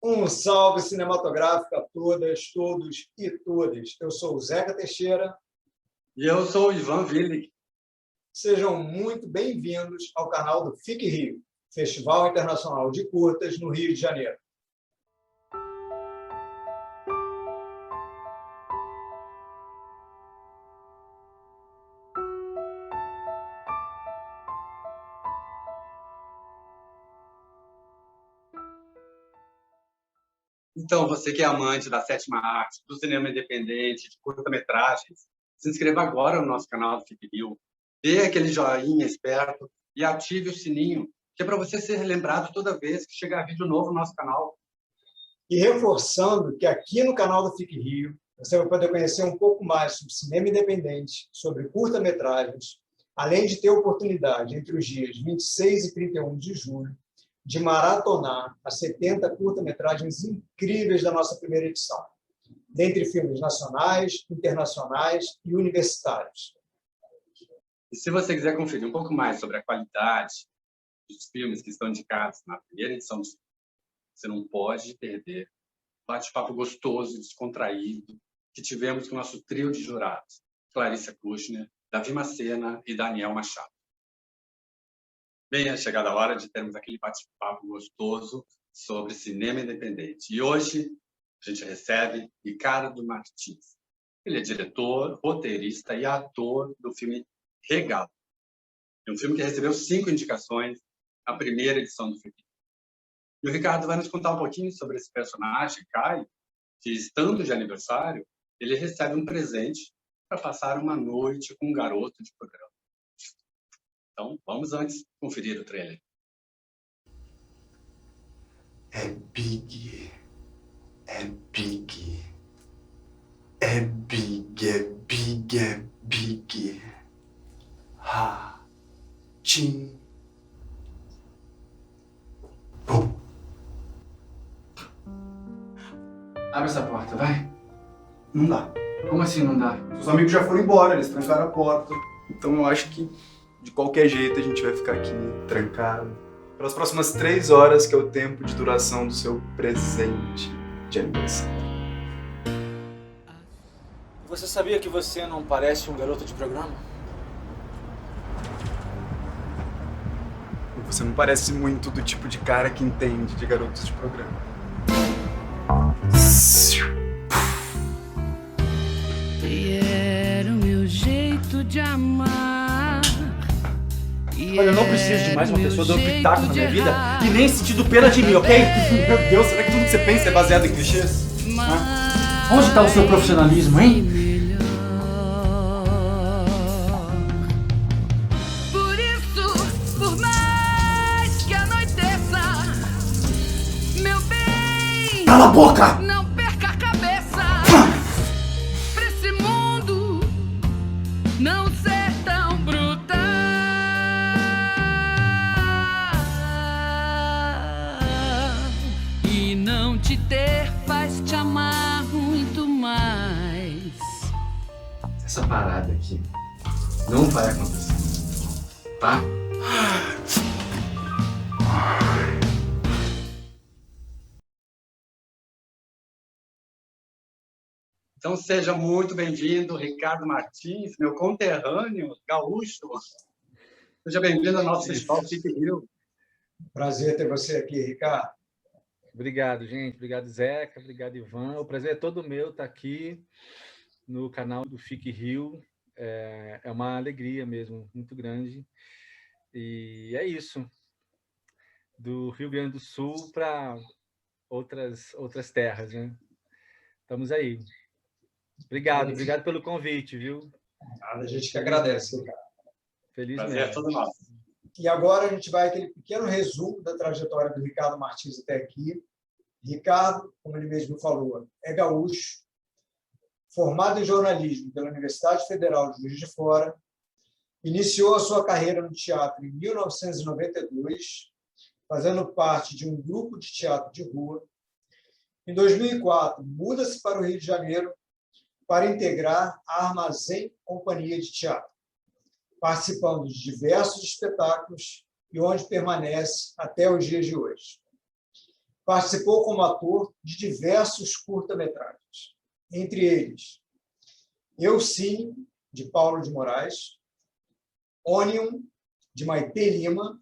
Um salve cinematográfico a todas, todos e todas. Eu sou o Zeca Teixeira. E eu sou o Ivan Willig. Sejam muito bem-vindos ao canal do FIC Rio, Festival Internacional de Curtas no Rio de Janeiro. Então, você que é amante da sétima arte, do cinema independente, de curta-metragens, se inscreva agora no nosso canal do FIC Rio, dê aquele joinha esperto e ative o sininho, que é para você ser lembrado toda vez que chegar vídeo novo no nosso canal. E reforçando que aqui no canal do FIC Rio, você vai poder conhecer um pouco mais sobre cinema independente, sobre curta-metragens, além de ter a oportunidade, entre os dias 26 e 31 de julho, de maratonar as 70 curta-metragens incríveis da nossa primeira edição, dentre filmes nacionais, internacionais e universitários. E se você quiser conferir um pouco mais sobre a qualidade dos filmes que estão indicados na primeira edição, você não pode perder o bate-papo gostoso e descontraído que tivemos com o nosso trio de jurados, Clarissa Kushner, Davi Macena e Daniel Machado. Bem, é chegada a hora de termos aquele bate-papo gostoso sobre cinema independente. E hoje a gente recebe Ricardo Martins. Ele é diretor, roteirista e ator do filme Regalo. É um filme que recebeu 5 indicações na primeira edição do filme. E o Ricardo vai nos contar um pouquinho sobre esse personagem, Caio, que, estando de aniversário, ele recebe um presente para passar uma noite com um garoto de programa. Então, vamos antes conferir o trailer. É big. É big. É big, é big, é big. Ha. Tchim. Pum. Abre essa porta, vai. Não dá. Como assim não dá? Os amigos já foram embora, eles trancaram a porta. Então eu acho que, de qualquer jeito, a gente vai ficar aqui trancado pelas próximas 3 horas, que é o tempo de duração do seu presente de aniversário. Você sabia que você não parece um garoto de programa? Você não parece muito do tipo de cara que entende de garotos de programa. E era o meu jeito de amar. Olha, eu não preciso de mais uma pessoa dando pitaco na minha vida e nem sentindo pena de mim, ok? Meu Deus, será que tudo que você pensa é baseado em clichês? Onde está o seu profissionalismo, hein? Por isso, por mais que anoiteça, meu bem, Cala a boca! não perca a cabeça. Pra esse mundo não ser tão brutal e não te ter faz te amar muito mais. Essa parada aqui não vai acontecer, tá? Então, seja muito bem-vindo, Ricardo Martins, meu conterrâneo, gaúcho. Seja bem-vindo ao nosso Festival FIC Rio. Prazer ter você aqui, Ricardo. Obrigado, gente. Obrigado, Zeca. Obrigado, Ivan. O prazer é todo meu estar aqui no canal do FIC Rio. É uma alegria mesmo, muito grande. E é isso. Do Rio Grande do Sul para outras terras, né? Estamos aí. Obrigado pelo convite, viu? A gente que agradece, Ricardo. Feliz Prazer é mesmo. todo nosso. E agora a gente vai aquele pequeno resumo da trajetória do Ricardo Martins até aqui. Ricardo, como ele mesmo falou, é gaúcho, formado em jornalismo pela Universidade Federal de Juiz de Fora, iniciou a sua carreira no teatro em 1992, fazendo parte de um grupo de teatro de rua. Em 2004, muda-se para o Rio de Janeiro para integrar a Armazém Companhia de Teatro, participando de diversos espetáculos e onde permanece até os dias de hoje. Participou como ator de diversos curta-metragens, entre eles Eu Sim, de Paulo de Moraes, Onion, de Maitê Lima,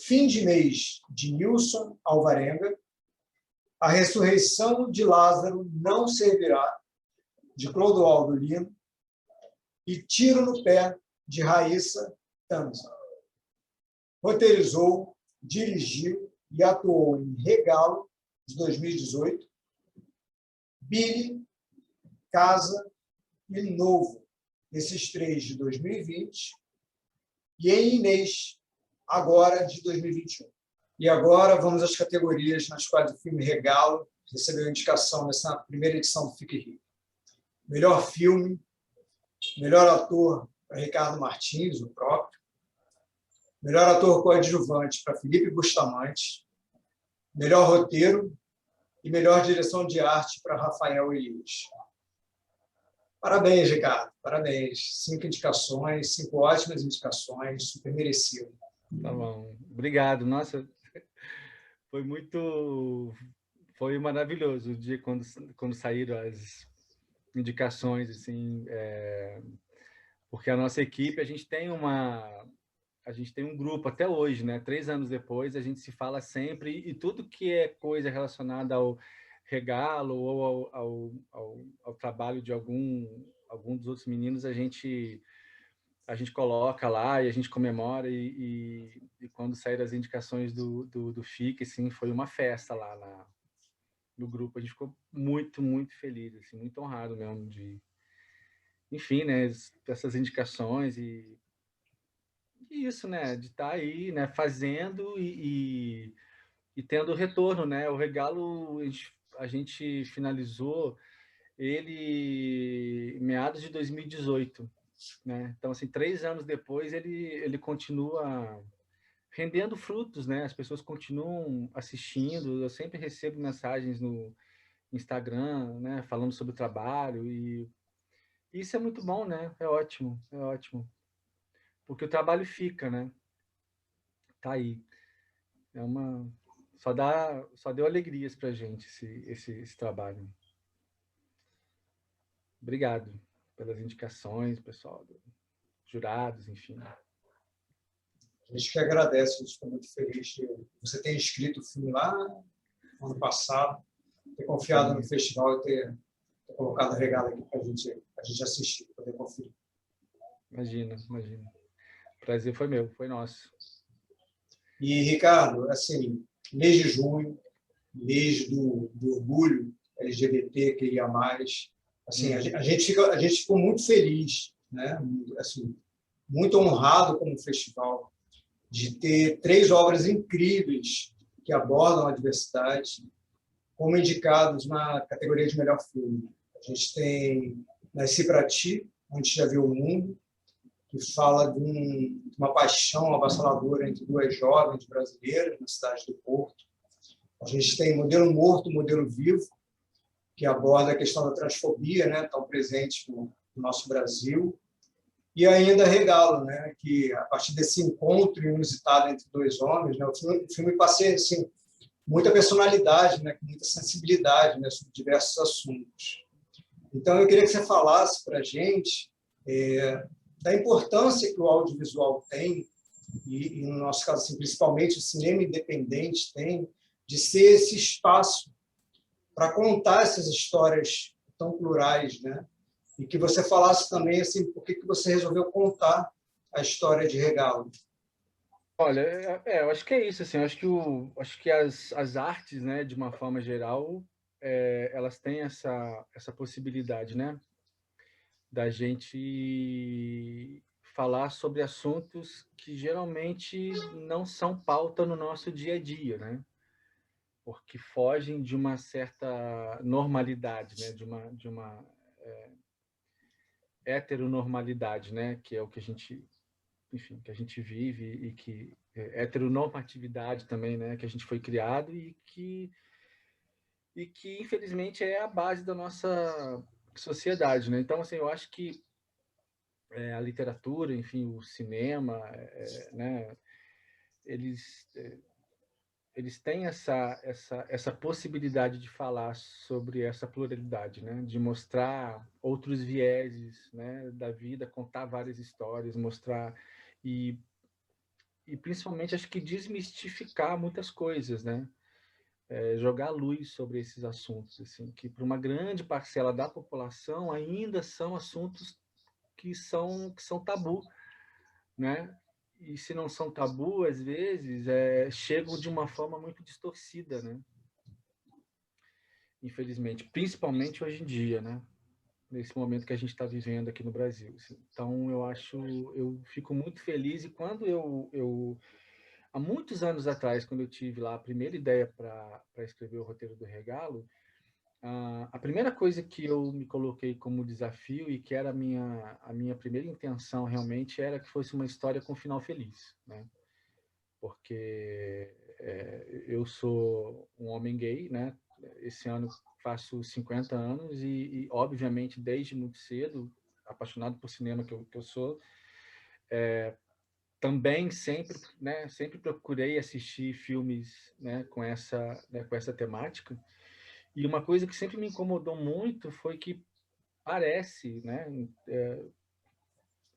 Fim de Mês, de Nilson Alvarenga, A Ressurreição de Lázaro Não Servirá, de Clodoaldo Lino, e Tiro no Pé, de Raíssa Tanza. Roteirizou, dirigiu e atuou em Regalo, de 2018, Billy, Casa e Novo, esses 3 de 2020, e em Inês, agora de 2021. E agora vamos às categorias nas quais o filme Regalo recebeu indicação nessa primeira edição do Fique Rio. Melhor filme, melhor ator para Ricardo Martins, o próprio, melhor ator coadjuvante para Felipe Bustamante, melhor roteiro e melhor direção de arte para Rafael Elias. Parabéns, Ricardo, parabéns. 5 indicações, 5 ótimas indicações, super merecido. Tá bom, obrigado. Nossa, foi maravilhoso o dia quando saíram as indicações, assim, porque a nossa equipe, a gente tem um grupo até hoje, né? 3 anos depois, a gente se fala sempre, e tudo que é coisa relacionada ao Regalo ou ao trabalho de algum dos outros meninos, a gente coloca lá e a gente comemora, e quando saíram as indicações do FIC, assim, foi uma festa lá no grupo. A gente ficou muito, muito feliz, assim, muito honrado mesmo enfim, né, essas indicações e isso, né, de estar aí, né, fazendo e tendo retorno, né? O Regalo, a gente finalizou ele em meados de 2018, né? Então, assim, 3 anos depois, ele continua rendendo frutos, né? As pessoas continuam assistindo, eu sempre recebo mensagens no Instagram, né, falando sobre o trabalho, e isso é muito bom, né? É ótimo, porque o trabalho fica, né? Tá aí. Só deu alegrias pra gente esse trabalho. Obrigado pelas indicações, pessoal, jurados, enfim. A gente que agradece, a gente ficou muito feliz de você ter escrito o filme lá no ano passado, ter confiado no festival e ter colocado a Regalo aqui para a gente assistir, poder conferir. Imagina. O prazer foi meu, foi nosso. E, Ricardo, assim, mês de junho, mês do orgulho LGBT, que ia mais, assim, a gente ficou muito feliz, né? Assim, muito honrado como festival de ter 3 obras incríveis que abordam a diversidade como indicados na categoria de melhor filme. A gente tem Nasci pra Ti, Onde Já Viu o Mundo, que fala de uma paixão avassaladora entre 2 jovens brasileiras na cidade do Porto. A gente tem Modelo Morto, Modelo Vivo, que aborda a questão da transfobia, né, tão presente no nosso Brasil. E ainda Regalo, né, que a partir desse encontro inusitado entre 2 homens, né, o filme passei assim, muita personalidade, né, com muita sensibilidade, né, sobre diversos assuntos. Então, eu queria que você falasse para a gente da importância que o audiovisual tem, e no nosso caso, assim, principalmente o cinema independente tem, de ser esse espaço para contar essas histórias tão plurais, né? E que você falasse também assim, por que você resolveu contar a história de Regalo. Olha, eu acho que é isso, assim, eu acho que as artes, né, de uma forma geral, elas têm essa possibilidade, né, da gente falar sobre assuntos que geralmente não são pauta no nosso dia a dia, né, porque fogem de uma certa normalidade, né, de uma heteronormalidade, né, que é o que a gente, enfim, que a gente vive, e que heteronormatividade também, né, que a gente foi criado e que infelizmente é a base da nossa sociedade, né? Então, assim, eu acho que a literatura, enfim, o cinema, né, eles eles têm essa possibilidade de falar sobre essa pluralidade, né? De mostrar outros vieses, né, da vida, contar várias histórias, mostrar e principalmente acho que desmistificar muitas coisas, né? Jogar luz sobre esses assuntos, assim, que para uma grande parcela da população ainda são assuntos que são tabu, né? E se não são tabu, às vezes, chegam de uma forma muito distorcida, né? Infelizmente, principalmente hoje em dia, né? Nesse momento que a gente está vivendo aqui no Brasil. Assim. Então, eu fico muito feliz e quando há muitos anos atrás, quando eu tive lá a primeira ideia para escrever o roteiro do Regalo, a primeira coisa que eu me coloquei como desafio e que era a minha primeira intenção realmente era que fosse uma história com final feliz, né? Porque eu sou um homem gay, né? Esse ano faço 50 anos e obviamente, desde muito cedo, apaixonado por cinema que eu sou, também sempre, né, sempre procurei assistir filmes, né, com essa temática. E uma coisa que sempre me incomodou muito foi que parece, né,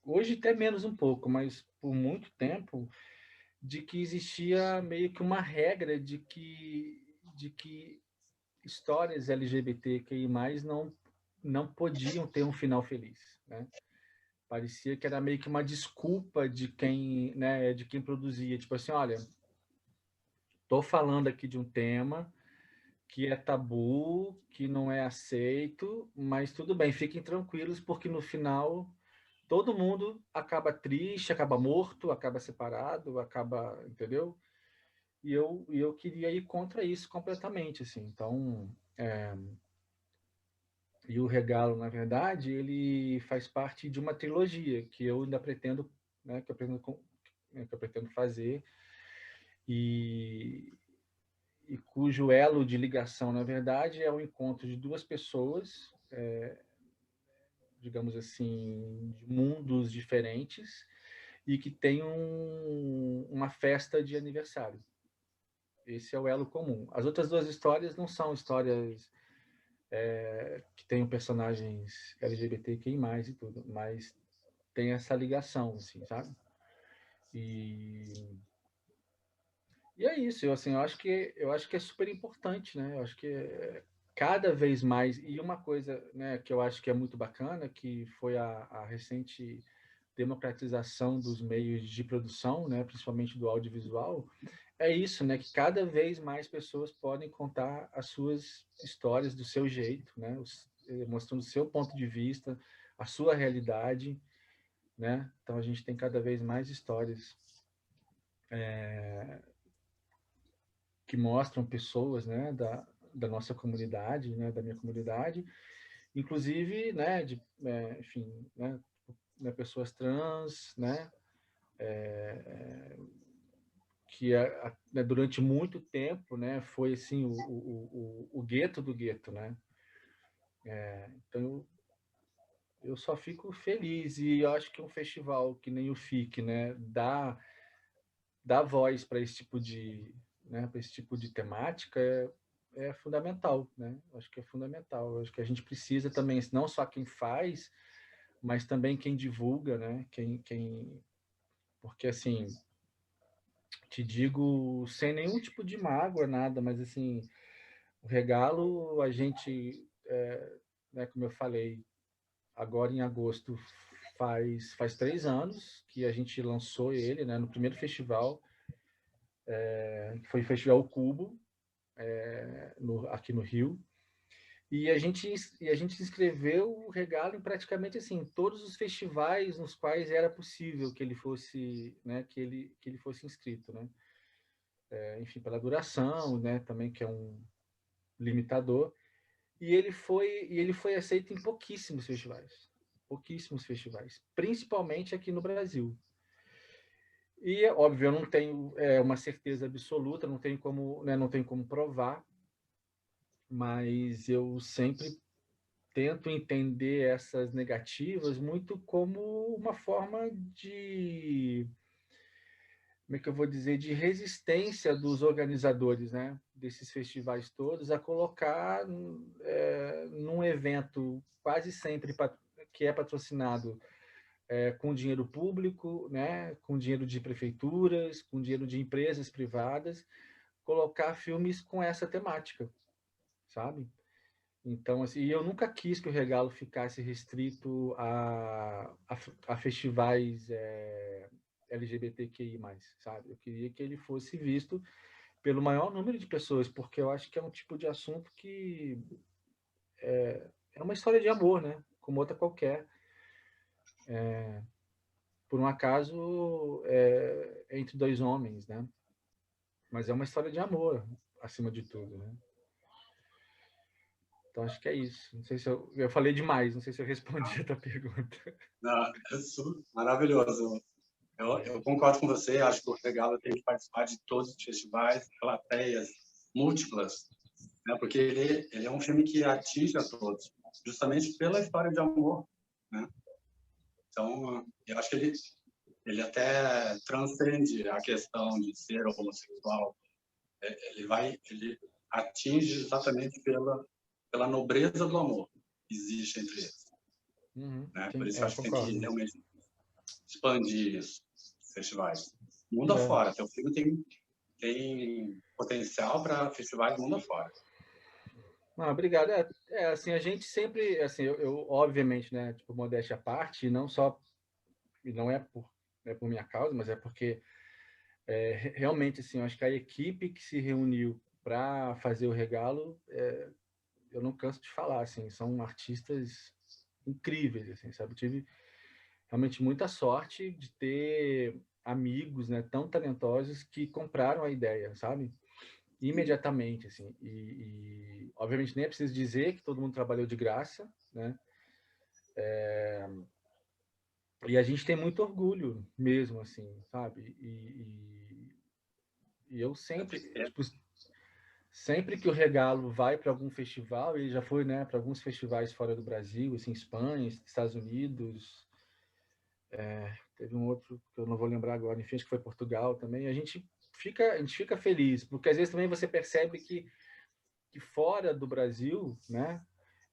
hoje até menos um pouco, mas por muito tempo, de que existia meio que uma regra de que histórias LGBTQI+, não podiam ter um final feliz, né? Parecia que era meio que uma desculpa de quem, né, de quem produzia. Tipo assim, olha, estou falando aqui de um tema que é tabu, que não é aceito, mas tudo bem, fiquem tranquilos, porque no final todo mundo acaba triste, acaba morto, acaba separado, acaba, entendeu? E eu queria ir contra isso completamente, assim. Então, e o Regalo, na verdade, ele faz parte de uma trilogia que eu ainda pretendo, né, que eu pretendo fazer e, e cujo elo de ligação, na verdade, é o encontro de duas pessoas, digamos assim, de mundos diferentes e que tem uma festa de aniversário. Esse é o elo comum. As outras duas histórias não são histórias que tenham personagens LGBTQI+, e tudo, mas tem essa ligação, assim, sabe? E é isso, assim, eu acho que é super importante, né? Eu acho que cada vez mais, e uma coisa, né, que eu acho que é muito bacana, que foi a recente democratização dos meios de produção, né, principalmente do audiovisual, é isso, né, que cada vez mais pessoas podem contar as suas histórias do seu jeito, né, mostrando o seu ponto de vista, a sua realidade, né? Então a gente tem cada vez mais histórias que mostram pessoas, né, da nossa comunidade, né, da minha comunidade, inclusive, né, enfim, né, pessoas trans, né, que né, durante muito tempo, né, foi assim o gueto do gueto, né? Então eu só fico feliz e eu acho que um festival que nem o FIC, né, dá voz para esse tipo de, né, para esse tipo de temática é fundamental, né? Eu acho que é fundamental. Eu acho que a gente precisa também, não só quem faz, mas também quem divulga, né? Porque assim, te digo sem nenhum tipo de mágoa, nada, mas assim, o Regalo, a gente, né, como eu falei, agora em agosto faz 3 anos que a gente lançou ele, né, no primeiro festival, que foi o Festival Cubo, aqui no Rio. E a gente inscreveu o Regalo em praticamente assim todos os festivais nos quais era possível que ele fosse, né, que ele fosse inscrito, né? Enfim, pela duração, né, também que é um limitador. E ele foi aceito em pouquíssimos festivais, principalmente aqui no Brasil. E óbvio, eu não tenho uma certeza absoluta, não tenho como, né, não tenho como provar, mas eu sempre tento entender essas negativas muito como uma forma como é que eu vou dizer, de resistência dos organizadores, né, desses festivais todos a colocar num evento quase sempre que é patrocinado com dinheiro público, né, com dinheiro de prefeituras, com dinheiro de empresas privadas, colocar filmes com essa temática, sabe? Então, assim, eu nunca quis que o Regalo ficasse restrito a festivais LGBTQI+, sabe? Eu queria que ele fosse visto pelo maior número de pessoas, porque eu acho que é um tipo de assunto que é uma história de amor, né? Como outra qualquer. Por um acaso, entre dois homens, né? Mas é uma história de amor, acima de tudo, né? Então, acho que é isso. Não sei se eu falei demais, não sei se eu respondi a tua pergunta. Não, é maravilhoso. Eu concordo com você, acho que o Regalo tem que participar de todos os festivais, plateias múltiplas, né? Porque ele é um filme que atinge a todos, justamente pela história de amor, né? Então, eu acho que ele até transcende a questão de ser homossexual. Ele atinge exatamente pela nobreza do amor que existe entre eles, né? Por Sim, isso que eu acho que tem que concordo. realmente expandir isso, os festivais. Mundo afora, teu filme tem potencial para festivais mundo afora. Obrigado. Assim, a gente sempre, assim, eu obviamente, né, tipo, modéstia à parte, não só, e não é por minha causa, mas é porque realmente, assim, eu acho que a equipe que se reuniu para fazer o Regalo, eu não canso de falar, assim, são artistas incríveis, assim, sabe? Eu tive realmente muita sorte de ter amigos, né, tão talentosos que compraram a ideia, sabe? Imediatamente, assim. E obviamente nem é preciso dizer que todo mundo trabalhou de graça, né? E a gente tem muito orgulho mesmo, assim, sabe? E eu sempre, tipo, sempre que o Regalo vai para algum festival, ele já foi, né, para alguns festivais fora do Brasil, assim, Espanha, Estados Unidos, teve um outro que eu não vou lembrar agora, enfim, acho que foi Portugal também. A gente fica feliz, porque às vezes também você percebe que fora do Brasil, né,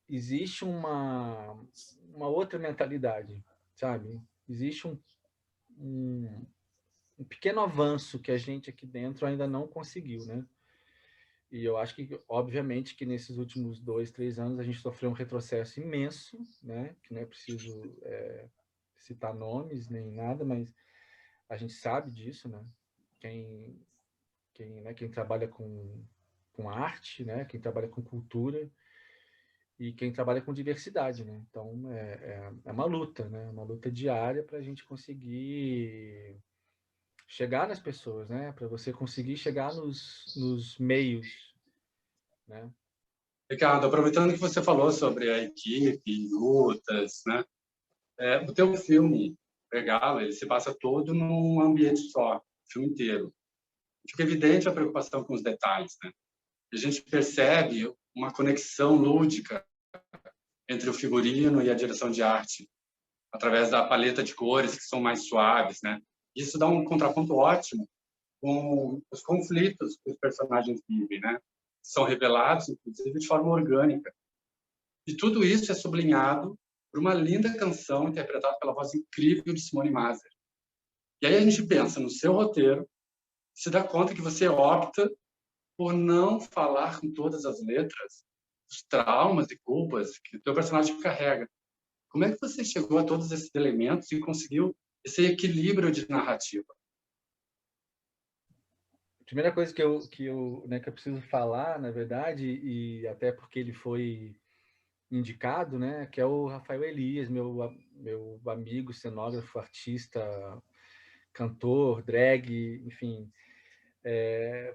existe uma outra mentalidade, sabe? Existe um pequeno avanço que a gente aqui dentro ainda não conseguiu, né? E eu acho que, obviamente, que nesses últimos 2, 3 anos a gente sofreu um retrocesso imenso, né? Que não é preciso citar nomes nem nada, mas a gente sabe disso, né? Quem trabalha com arte, né? Quem trabalha com cultura e quem trabalha com diversidade, né? Então é uma luta, né? Uma luta diária para a gente conseguir chegar nas pessoas, né? Para você conseguir chegar nos meios, né? Ricardo, aproveitando que você falou sobre a equipe, lutas, né? O teu filme, Regalo, ele se passa todo num ambiente só, o filme inteiro. Fica evidente a preocupação com os detalhes, né? A gente percebe uma conexão lúdica entre o figurino e a direção de arte, através da paleta de cores que são mais suaves, né? Isso dá um contraponto ótimo com os conflitos que os personagens vivem, né? São revelados, inclusive, de forma orgânica. E tudo isso é sublinhado por uma linda canção interpretada pela voz incrível de Simone Maser. E aí a gente pensa no seu roteiro, se dá conta que você opta por não falar com todas as letras os traumas e culpas que o teu personagem carrega. Como é que você chegou a todos esses elementos e conseguiu esse equilíbrio de narrativa? A primeira coisa né, que eu preciso falar, na verdade, e até porque ele foi indicado, né, que é o Rafael Elias, meu amigo, cenógrafo, artista, cantor, drag, enfim.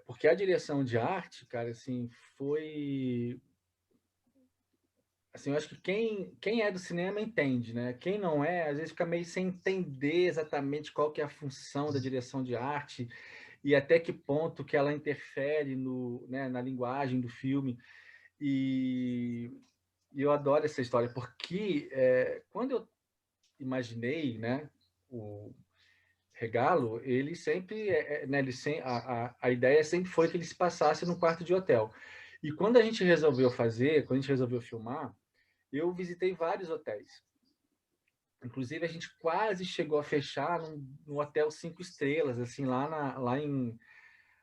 Porque a direção de arte, cara, assim, foi... Assim, eu acho que quem é do cinema entende, né? Quem não é, às vezes fica meio sem entender exatamente qual que é a função da direção de arte e até que ponto que ela interfere né, na linguagem do filme. E eu adoro essa história, porque quando eu imaginei, né, o Regalo, ele sempre, né, a ideia sempre foi que ele se passasse num quarto de hotel. E quando a gente resolveu filmar, eu visitei vários hotéis. Inclusive, a gente quase chegou a fechar num hotel 5 estrelas, assim, lá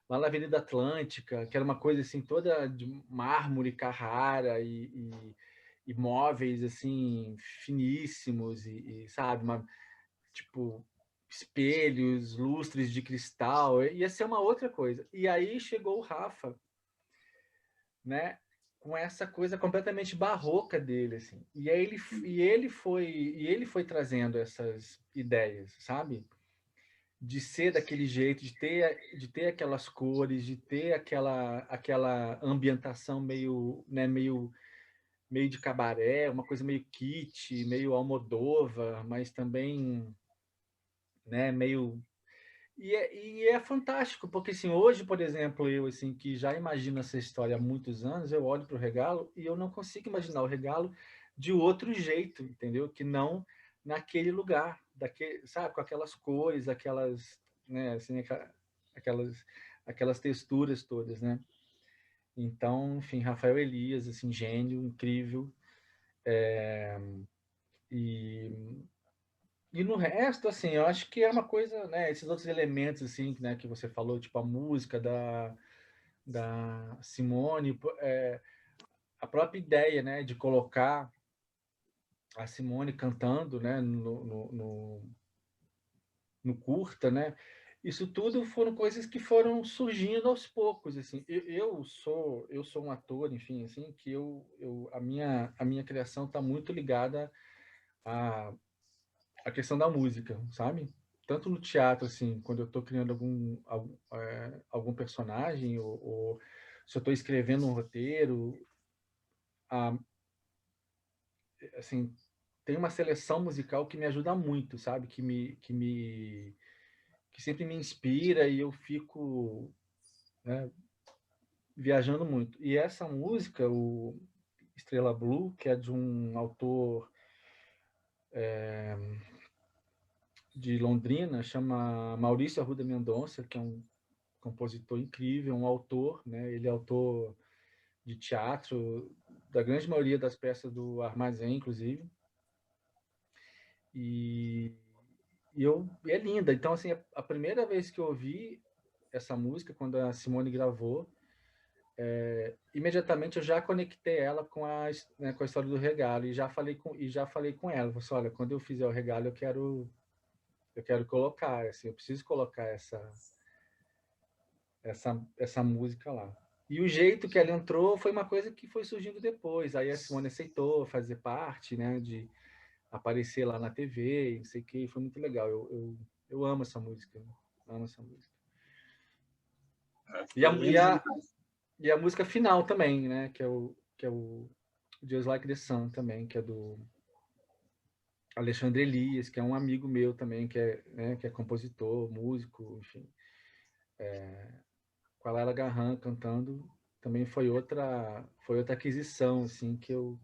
na Avenida Atlântica, que era uma coisa assim toda de mármore, Carrara e móveis assim finíssimos sabe, tipo espelhos, lustres de cristal, ia ser uma outra coisa. E aí chegou o Rafa, né, com essa coisa completamente barroca dele, assim. E aí ele foi trazendo essas ideias, sabe? De ser daquele jeito, de ter aquelas cores, de ter aquela ambientação meio, né, meio de cabaré, uma coisa meio kitsch, meio Almodóvar, mas também, né, meio... E é fantástico, porque assim, hoje, por exemplo, eu assim, que já imagino essa história há muitos anos, eu olho para o Regalo e eu não consigo imaginar o Regalo de outro jeito, entendeu? Que não naquele lugar, sabe, com aquelas cores, aquelas, né, assim, aquelas texturas todas, né? Então, enfim, Rafael Elias, assim, gênio, incrível. E no resto, assim, eu acho que é uma coisa, né? Esses outros elementos, assim, né, que você falou, tipo a música da Simone, a própria ideia, né, de colocar a Simone cantando, né, no curta, né? Isso tudo foram coisas que foram surgindo aos poucos, assim. Eu sou um ator, enfim, assim, que a minha criação está muito ligada à questão da música, sabe? Tanto no teatro, assim, quando eu estou criando algum personagem, ou se eu estou escrevendo um roteiro, assim, tem uma seleção musical que me ajuda muito, sabe? Que sempre me inspira e eu fico, né, viajando muito. E essa música, o Estrela Blue, que é de um autor de Londrina, chama Maurício Arruda Mendonça, que é um compositor incrível, um autor, né? Ele é autor de teatro, da grande maioria das peças do Armazém, inclusive. E é linda. Então, assim, a primeira vez que eu ouvi essa música, quando a Simone gravou, imediatamente eu já conectei ela né, com a história do Regalo e já falei com ela. Falei assim, olha, quando eu fizer o Regalo, eu quero colocar, assim, eu preciso colocar essa música lá. E o jeito que ela entrou foi uma coisa que foi surgindo depois. Aí a Simone aceitou fazer parte, né, de aparecer lá na TV, não sei o que, foi muito legal. Eu amo essa música, amo essa música. E a música final também, né, que é o Just Like the Sun também, que é do Alexandre Elias, que é um amigo meu também, né, que é compositor, músico, enfim. Com a Layla Garran cantando, também foi outra aquisição, assim, que eu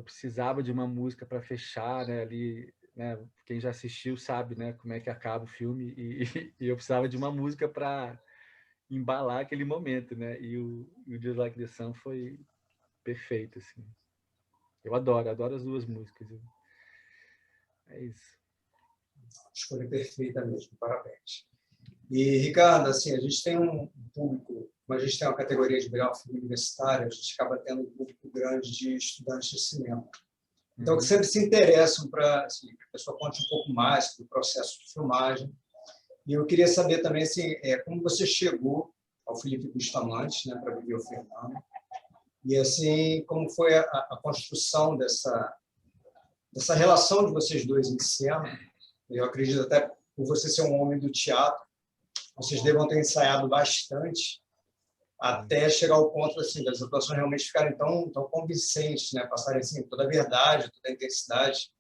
precisava de uma música para fechar, né, ali, né, quem já assistiu sabe, né, como é que acaba o filme, e eu precisava de uma música para embalar aquele momento, né, e o Just Like the Sun foi perfeito, assim. Eu adoro as duas músicas. É isso. Escolha perfeita mesmo, parabéns. E, Ricardo, assim, a gente tem um público, como a gente tem uma categoria de melhor filme universitário, a gente acaba tendo um público grande de estudantes de cinema. Então, que sempre se interessam para assim, que a pessoa conte um pouco mais do processo de filmagem. E eu queria saber também assim, como você chegou ao Felipe Bustamante, né, para viver o Fernando, e assim, como foi a construção dessa relação de vocês dois em cena. Eu acredito até por você ser um homem do teatro, vocês devam ter ensaiado bastante até chegar ao ponto assim, das atuações realmente ficarem tão convincentes, né? Passarem assim, toda a verdade, toda a intensidade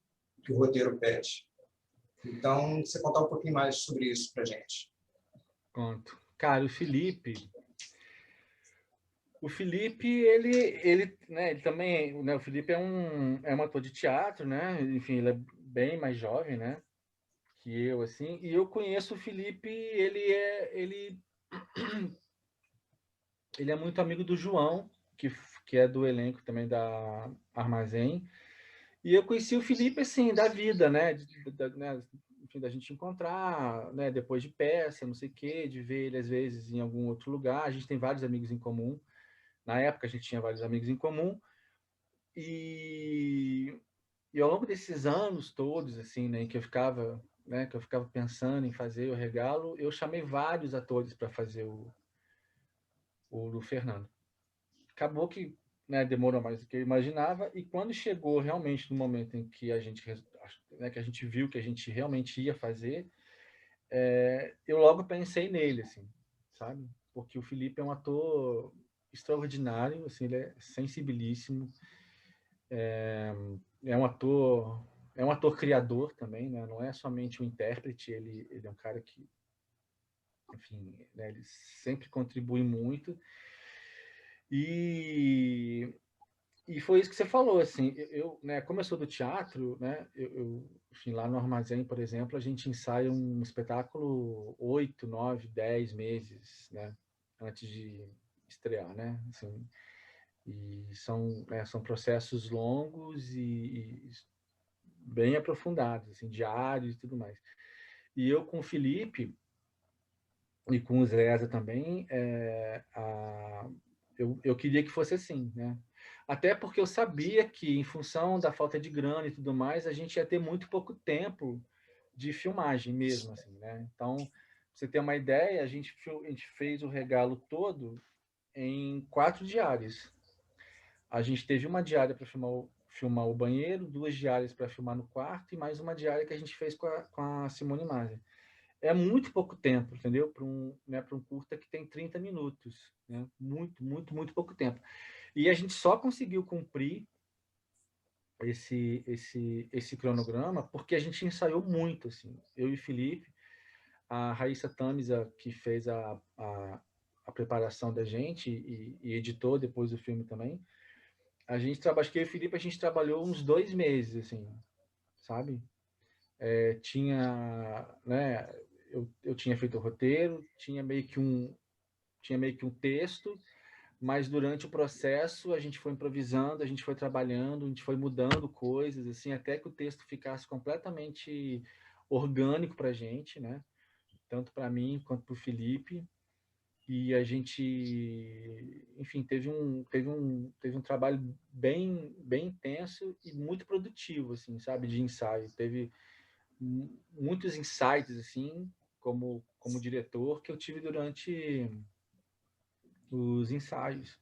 que o roteiro pede. Então, você contar um pouquinho mais sobre isso para a gente. Conto. Cara, o Felipe, ele também, né, o Felipe é um ator de teatro, né? Enfim, ele é bem mais jovem, né? eu, assim, e eu conheço o Felipe, ele é muito amigo do João, que é do elenco também da Armazém, e eu conheci o Felipe, assim, da vida, né, né, enfim, da gente encontrar, né, depois de peça, não sei o quê, de ver ele, às vezes, em algum outro lugar, a gente tem vários amigos em comum, na época a gente tinha vários amigos em comum, e ao longo desses anos todos, assim, né, que eu ficava pensando em fazer o Regalo, eu chamei vários atores para fazer o Fernando. Acabou que, né, demorou mais do que eu imaginava, e quando chegou realmente no momento em que a gente, né, que a gente viu que a gente realmente ia fazer, eu logo pensei nele, assim, sabe? Porque o Felipe é um ator extraordinário, assim, ele é sensibilíssimo, é um ator criador também, né? Não é somente um intérprete, ele é um cara que, enfim, né, ele sempre contribui muito. E, e foi isso que você falou, assim, né, como eu sou do teatro, né, enfim, lá no Armazém, por exemplo, a gente ensaia um espetáculo 8, 9, 10 meses, né, antes de estrear, né, assim, e são processos longos e bem aprofundados, assim, diários e tudo mais. E eu com o Felipe e com o Zéza também, eu queria que fosse assim, né? Até porque eu sabia que, em função da falta de grana e tudo mais, a gente ia ter muito pouco tempo de filmagem mesmo, assim, né? Então, pra você ter uma ideia, a gente fez o Regalo todo em 4 diárias. A gente teve uma diária para filmar o banheiro, 2 diárias para filmar no quarto e mais uma diária que a gente fez com a Simone Maser. É muito pouco tempo, entendeu? Para um curta que tem 30 minutos. Né? Muito, muito, muito pouco tempo. E a gente só conseguiu cumprir esse cronograma porque a gente ensaiou muito. Assim. Eu e o Felipe, a Raíssa Tamisa, que fez a preparação da gente e editou depois o filme também, acho que eu e o Felipe, a gente trabalhou uns 2 meses, assim, sabe? Né, eu tinha feito o roteiro, tinha meio que um texto, mas durante o processo a gente foi improvisando, a gente foi trabalhando, a gente foi mudando coisas, assim, até que o texto ficasse completamente orgânico para a gente, né? Tanto para mim quanto para o Felipe. E a gente, enfim, teve um trabalho bem, bem intenso e muito produtivo, assim, sabe, de ensaio. Teve muitos insights, assim, como diretor, que eu tive durante os ensaios.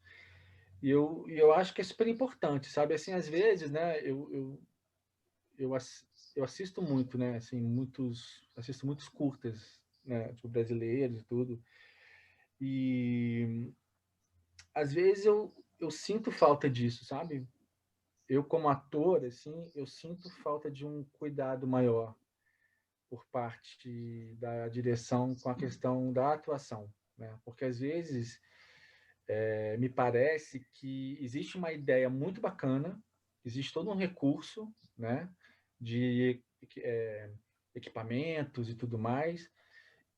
E eu acho que é super importante, sabe? Assim, às vezes, né, eu assisto muito, né, assim, assisto muitos curtas, né, tipo, brasileiros e tudo. E às vezes eu sinto falta disso, sabe? Eu, como ator, assim, eu sinto falta de um cuidado maior por parte da direção com a questão da atuação, né? Porque às vezes me parece que existe uma ideia muito bacana, existe todo um recurso, né, de equipamentos e tudo mais,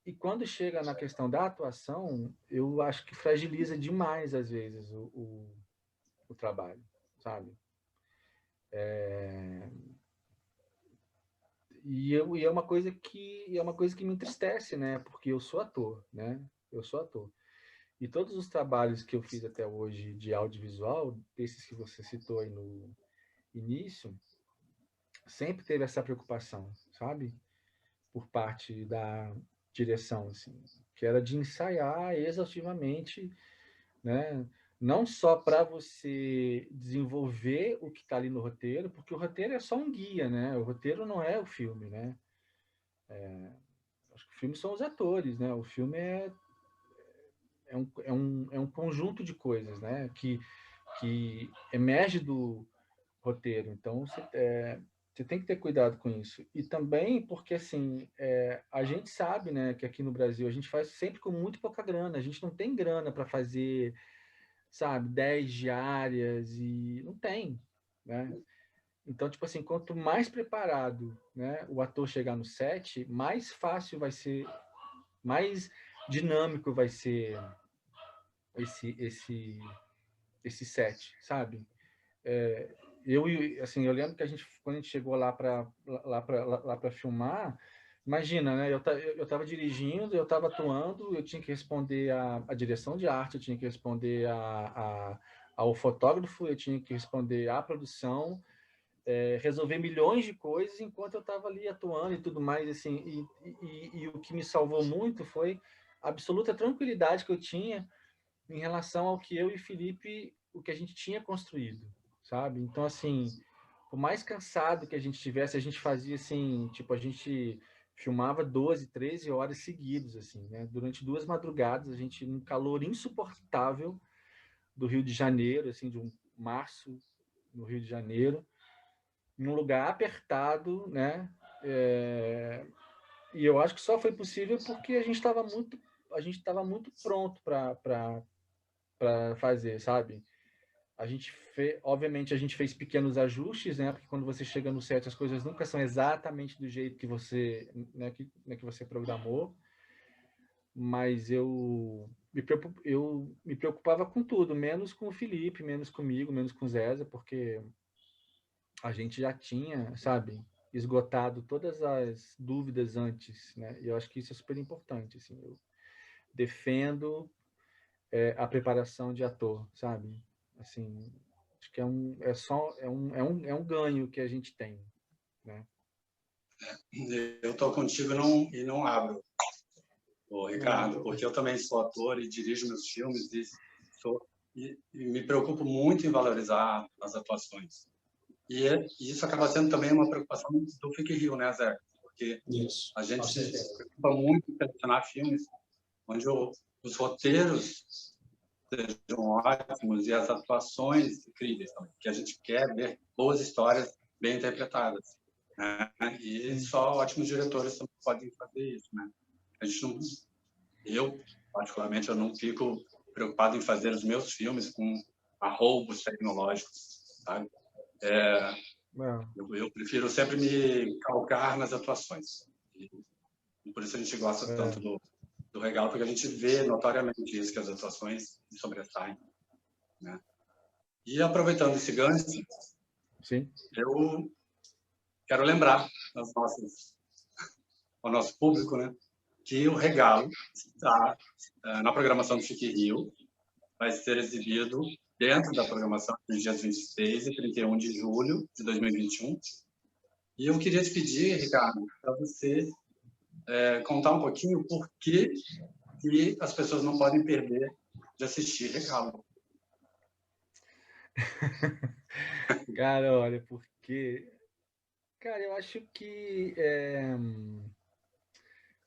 e quando chega na questão da atuação, eu acho que fragiliza demais às vezes o trabalho, sabe? E é uma coisa que me entristece, né? Porque eu sou ator, né? Eu sou ator. E todos os trabalhos que eu fiz até hoje de audiovisual, desses que você citou aí no início, sempre teve essa preocupação, sabe? Por parte da direção, assim, que era de ensaiar exaustivamente, né? Não só para você desenvolver o que está ali no roteiro, porque o roteiro é só um guia, né? O roteiro não é o filme, né? Acho que o filme são os atores, né? O filme é um conjunto de coisas, né? Que emerge do roteiro. Então, você tem que ter cuidado com isso. E também porque, assim, a gente sabe, né, que aqui no Brasil a gente faz sempre com muito pouca grana. A gente não tem grana para fazer, sabe, 10 diárias e não tem, né? Então, tipo assim, quanto mais preparado, né, o ator chegar no set, mais fácil vai ser, mais dinâmico vai ser esse set, sabe? Eu lembro que quando a gente chegou lá para filmar, imagina, né? Eu estava dirigindo, eu estava atuando, eu tinha que responder a direção de arte, eu tinha que responder ao fotógrafo, eu tinha que responder à produção, resolver milhões de coisas enquanto eu estava ali atuando e tudo mais, assim. E o que me salvou muito foi a absoluta tranquilidade que eu tinha em relação ao que eu e Felipe, o que a gente tinha construído, sabe? Então, assim, por mais cansado que a gente tivesse, a gente fazia assim, tipo, a gente filmava 12, 13 horas seguidas, assim, né? Durante 2 madrugadas, a gente, num calor insuportável do Rio de Janeiro, assim, de um março no Rio de Janeiro, num lugar apertado, né? E eu acho que só foi possível porque a gente estava muito pronto para fazer, sabe? Obviamente a gente fez pequenos ajustes, né? Porque quando você chega no set as coisas nunca são exatamente do jeito que você, né, que você programou. Mas eu me preocupava com tudo, menos com o Felipe, menos comigo, menos com o Zéza, porque a gente já tinha, sabe, esgotado todas as dúvidas antes, né? E eu acho que isso é super importante, assim. Eu defendo a preparação de ator, sabe? Assim, acho que é um ganho que a gente tem, né? Eu estou contigo e não abro, Ricardo, porque eu também sou ator e dirijo meus filmes e me preocupo muito em valorizar as atuações. E isso acaba sendo também uma preocupação do Fique Rio, né, Zé? Porque a gente se preocupa muito em selecionar filmes onde os roteiros sejam ótimos e as atuações incríveis também, que a gente quer ver boas histórias bem interpretadas, né? E só ótimos diretores também podem fazer isso, né? A gente não, eu particularmente eu não fico preocupado em fazer os meus filmes com arroubos tecnológicos, sabe? Eu prefiro sempre me calcar nas atuações e por isso a gente gosta tanto do Regalo, porque a gente vê notoriamente isso, que as atuações sobressaem, né? E aproveitando esse gancho, Sim. eu quero lembrar ao nosso público, né, que o Regalo está na programação do Fique Rio, vai ser exibido dentro da programação dos dias 26 e 31 de julho de 2021. E eu queria te pedir, Ricardo, para você contar um pouquinho por que as pessoas não podem perder de assistir Regalo. Cara, olha, porque... Cara, eu acho que...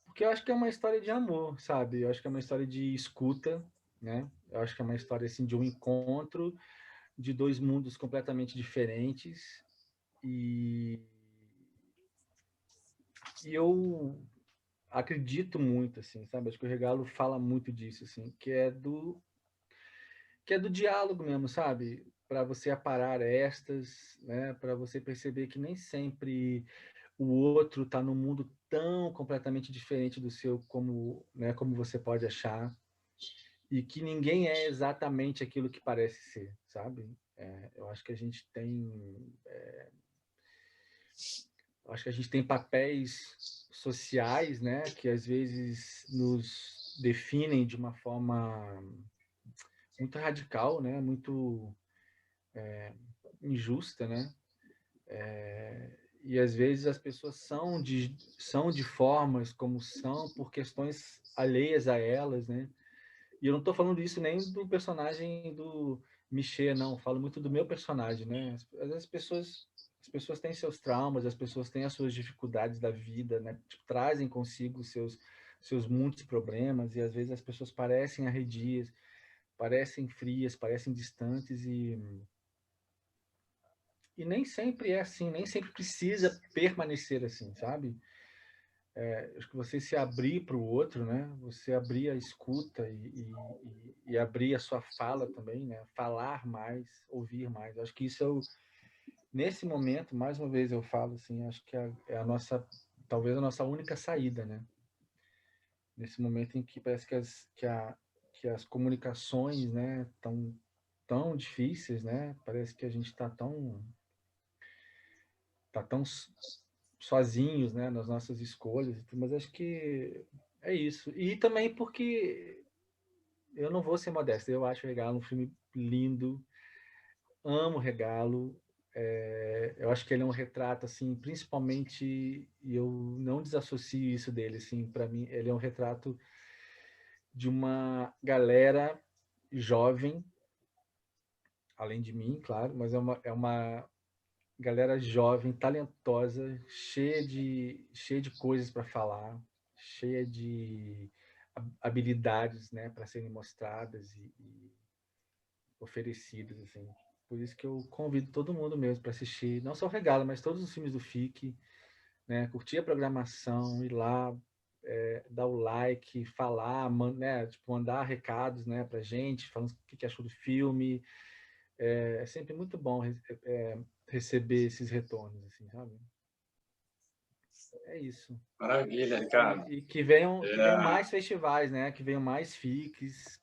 Porque eu acho que é uma história de amor, sabe? Eu acho que é uma história de escuta, né? Eu acho que é uma história, assim, de um encontro de 2 mundos completamente diferentes. E eu acredito muito, assim, sabe? Acho que o Regalo fala muito disso, assim, que é do diálogo mesmo, sabe? Para você aparar estas, né? Para você perceber que nem sempre o outro está num mundo tão completamente diferente do seu como, né, como você pode achar, e que ninguém é exatamente aquilo que parece ser, sabe? Eu acho que a gente tem papéis sociais, né, que às vezes nos definem de uma forma muito radical, né, muito injusta, né? E às vezes as pessoas são de formas como são por questões alheias a elas, né? E eu não estou falando isso nem do personagem do Michê, não. Falo muito do meu personagem, né? As pessoas têm seus traumas, as pessoas têm as suas dificuldades da vida, né? Tipo, trazem consigo seus muitos problemas, e às vezes as pessoas parecem arredias, parecem frias, parecem distantes, e nem sempre é assim, nem sempre precisa permanecer assim, sabe? Acho que você se abrir para o outro, né? Você abrir a escuta e abrir a sua fala também, né? Falar mais, ouvir mais. Acho que isso nesse momento, mais uma vez eu falo assim, acho que é a nossa, talvez a nossa única saída, né? Nesse momento em que parece que as comunicações, né, estão tão difíceis, né? Parece que a gente está tão sozinhos, né, nas nossas escolhas, mas acho que é isso. E também porque eu não vou ser modesto, eu acho Regalo um filme lindo, amo Regalo, eu acho que ele é um retrato, assim, principalmente, e eu não desassocio isso dele, assim, para mim, ele é um retrato de uma galera jovem, além de mim, claro, mas é uma galera jovem, talentosa, cheia de coisas para falar, cheia de habilidades, né, para serem mostradas e oferecidas, assim. Por isso que eu convido todo mundo mesmo para assistir, não só o Regalo, mas todos os filmes do FIC, né, curtir a programação, ir lá, dar o like, falar, né, tipo, mandar recados, né, para gente, falando o que achou do filme. É sempre muito bom receber esses retornos, assim, sabe? É isso. Maravilha, Ricardo. E que venham mais festivais, né? Que venham mais FICs,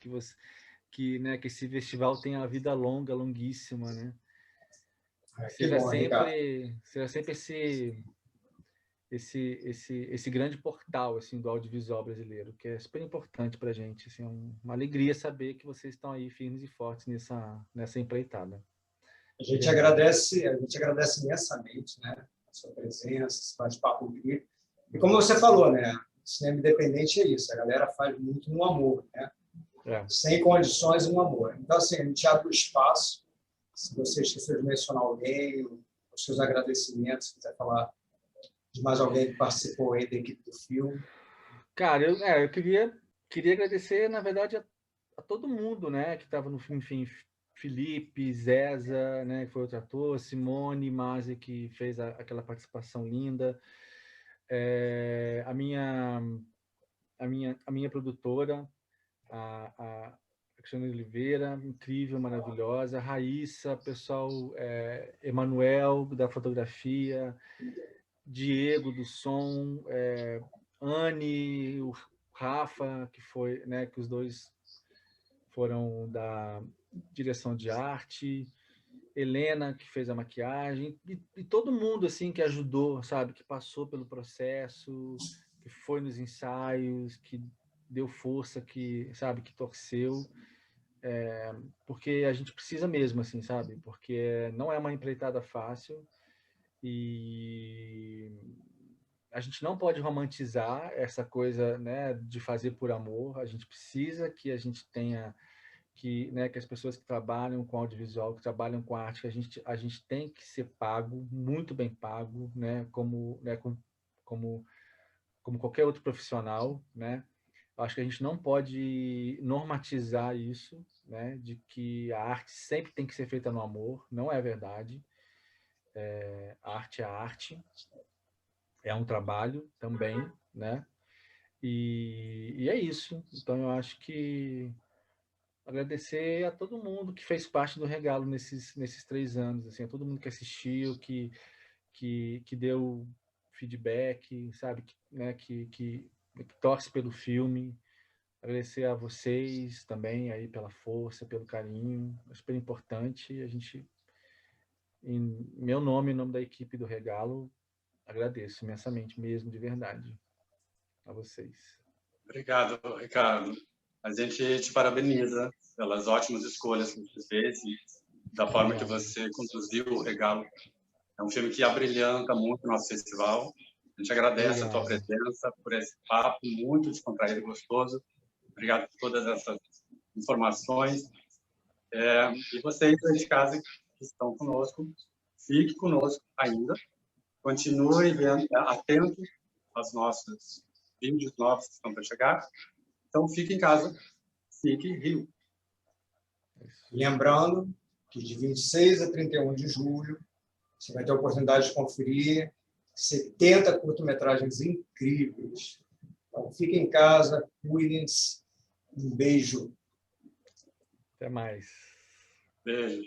né, que esse festival tenha uma vida longa, longuíssima, né? Que bom, Ricardo. Seja sempre esse grande portal, assim, do audiovisual brasileiro, que é super importante para a gente, assim, uma alegria saber que vocês estão aí firmes e fortes nessa empreitada. A gente agradece imensamente, né, a sua presença, esse bate-papo aqui. E como você falou, né, cinema independente é isso, a galera faz muito no amor, né? Sem condições no amor. Então, assim, a gente abre o espaço, se você esqueceu de mencionar alguém, os seus agradecimentos, se quiser falar de mais alguém que participou aí da equipe do filme. Cara, eu queria agradecer, na verdade, a todo mundo, né, que estava no filme, enfim, Felipe, Zeza, né, que foi outro ator, Simone, Masi, que fez aquela participação linda, a minha produtora, a Cristiane Oliveira, incrível, maravilhosa, Raíssa, pessoal, Emanuel, da fotografia, Diego, do som, Anne, o Rafa, que foi, né, que os dois foram da direção de arte, Helena, que fez a maquiagem, e todo mundo, assim, que ajudou, sabe, que passou pelo processo, que foi nos ensaios, que deu força, que, sabe, que torceu, porque a gente precisa mesmo, assim, sabe, porque não é uma empreitada fácil, e a gente não pode romantizar essa coisa, né, de fazer por amor. A gente precisa que a gente tenha né, que as pessoas que trabalham com audiovisual, que trabalham com arte, que a gente tem que ser pago, muito bem pago, né, como qualquer outro profissional, né? Acho que a gente não pode normatizar isso, né, de que a arte sempre tem que ser feita no amor. Não é verdade. A arte é arte, é um trabalho também, né? E é isso. Então eu acho que agradecer a todo mundo que fez parte do Regalo nesses 3 anos, assim, a todo mundo que assistiu, que deu feedback, sabe, né, que torce pelo filme. Agradecer a vocês também aí pela força, pelo carinho, é super importante. A gente, em meu nome, em nome da equipe do Regalo, agradeço imensamente mesmo, de verdade, a vocês. Obrigado, Ricardo. A gente te parabeniza pelas ótimas escolhas que você fez e da forma que você conduziu o Regalo. É um filme que abrilhanta muito o nosso festival. A gente agradece a tua presença, por esse papo muito descontraído e gostoso. Obrigado por todas essas informações. E vocês aí de casa que estão conosco, fique conosco ainda. Continue atento aos nossos vídeos novos que estão para chegar. Então, fique em casa, fique Rio. Lembrando que de 26 a 31 de julho, você vai ter a oportunidade de conferir 70 curtometragens incríveis. Então, fiquem em casa, cuidem-se. Um beijo. Até mais. Beijo.